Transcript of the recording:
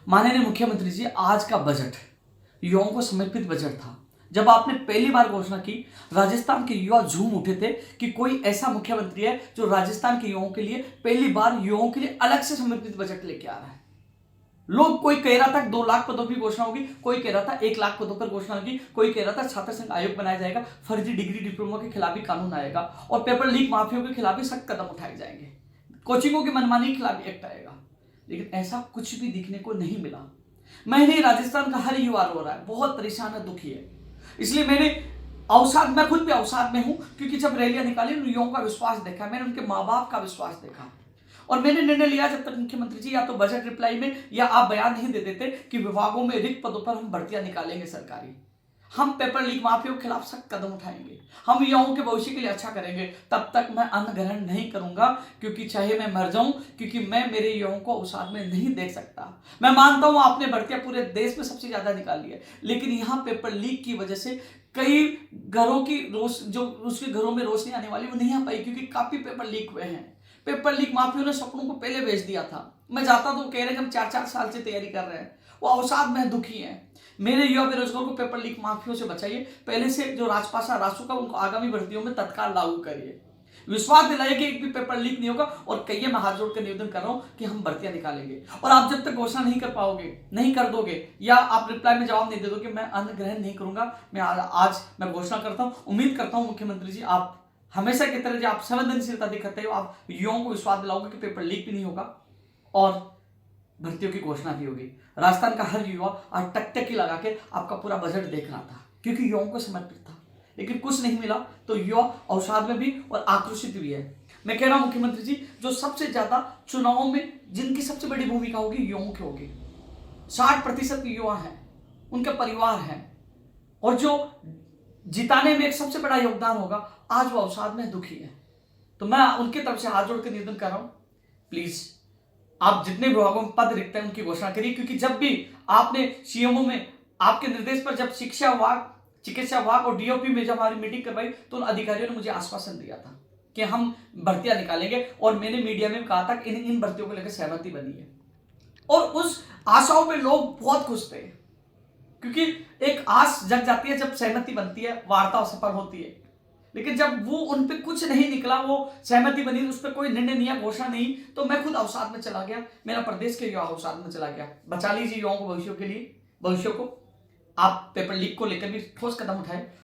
माननीय मुख्यमंत्री जी, आज का बजट युवाओं को समर्पित बजट था। जब आपने पहली बार घोषणा की, राजस्थान के युवा झूम उठे थे कि कोई ऐसा मुख्यमंत्री है जो राजस्थान के युवाओं के लिए पहली बार युवाओं के लिए अलग से समर्पित बजट लेके आ रहा है। लोग, कोई कह रहा था 2 लाख पदों की घोषणा होगी, कोई कह रहा था 1 लाख पदों पर घोषणा होगी, कोई कह रहा था छात्र संघ आयोग बनाया जाएगा, फर्जी डिग्री डिप्लोमा के खिलाफ भी कानून आएगा और पेपर लीक माफियों के खिलाफ भी सख्त कदम उठाए जाएंगे, कोचिंगों की मनमानी के खिलाफ एक्ट आएगा। लेकिन ऐसा कुछ भी दिखने को नहीं मिला। मैं नहीं, राजस्थान का हर युवा रो रहा है, बहुत परेशान है, दुखी है। इसलिए मैं खुद भी अवसाद में हूं, क्योंकि जब रैलियां निकाली उन युवाओं का विश्वास देखा, मैंने उनके माँ बाप का विश्वास देखा और मैंने निर्णय लिया, जब तक मुख्यमंत्री जी या तो बजट रिप्लाई में या आप बयान नहीं दे देते कि विभागों में रिक्त पदों पर हम भर्तियां निकालेंगे सरकारी, हम पेपर लीक माफियों के खिलाफ सख्त कदम उठाएंगे, हम युवाओं के भविष्य के लिए अच्छा करेंगे, तब तक मैं अन्न ग्रहण नहीं करूंगा, क्योंकि चाहे मैं मर जाऊं, क्योंकि मैं मेरे युवाओं को अवसाद में नहीं देख सकता। मैं मानता हूं आपने भर्तियां पूरे देश में सबसे ज्यादा निकाली है, लेकिन यहां पेपर लीक की वजह से कई घरों की उसके घरों में रोशनी आने वाली वो नहीं आ पाई, क्योंकि काफी पेपर लीक हुए हैं। पेपर लीक माफियों ने सपनों को पहले बेच दिया था। मैं जाता तो कह रहे हैं हम 4-4 साल से तैयारी कर रहे हैं, वो अवसाद में दुखी है। मेरे युवा बेरोजगार को पेपर लीक माफियों से बचाइए, पहले से जो राजपासा रासू का उनको आगामी भर्तियों में तत्काल लागू करिए, विश्वास दिलाइए कि एक भी पेपर लीक नहीं होगा। और कहिए, मैं हाथ जोड़कर निवेदन कर रहा हूं कि हम भर्तियां निकालेंगे। और आप जब तक घोषणा नहीं कर पाओगे, नहीं कर दोगे, या आप रिप्लाई में जवाब नहीं दे दोगे, मैं अन्न ग्रहण नहीं करूंगा। आज मैं घोषणा करता हूं, उम्मीद करता हूं मुख्यमंत्री जी आप हमेशा की तरह जो आप संवेदनशीलता दिखाते हो, आप युवाओं को विश्वास दिलाओगे कि पेपर लीक भी नहीं होगा और भर्तियों की घोषणा भी होगी। राजस्थान का हर युवा आज टकटकी लगा के आपका पूरा बजट देख रहा था, क्योंकि युवाओं को समर्पित था, लेकिन कुछ नहीं मिला, तो युवा अवसाद में भी और आक्रोशित भी है। मैं कह रहा हूं मुख्यमंत्री जी, जो सबसे ज्यादा चुनावों में जिनकी सबसे बड़ी भूमिका होगी युवाओं की होगी, 60% युवा हैं, उनके परिवार हैं, और जो जिताने में एक सबसे बड़ा योगदान होगा, आज वो अवसाद में दुखी है। तो मैं उनकी तरफ से हाथ जोड़कर निवेदन कर रहा हूं, प्लीज आप जितने विभागों में पद रिक्त हैं उनकी घोषणा करिए, क्योंकि जब भी आपने सीएमओ में आपके निर्देश पर जब शिक्षा विभाग, चिकित्सा विभाग और डीओपी में जब हमारी मीटिंग करवाई, तो उन अधिकारियों ने मुझे आश्वासन दिया था कि हम भर्तियां निकालेंगे, और मैंने मीडिया में कहा था कि इन भर्तियों को लेकर सहमति बनी है, और उस आशाओं में लोग बहुत खुश थे, क्योंकि एक आस जग जाती है जब सहमति बनती है, वार्ता सफल होती है। लेकिन जब वो उन पे कुछ नहीं निकला, वो सहमति बनी, उस पर कोई निर्णय नहीं, घोषणा नहीं, तो मैं खुद अवसाद में चला गया, मेरा प्रदेश के युवा अवसाद में चला गया। बचा लीजिए युवाओं को, भविष्य के लिए, भविष्य को। आप पेपर लीक को लेकर भी ठोस कदम उठाए।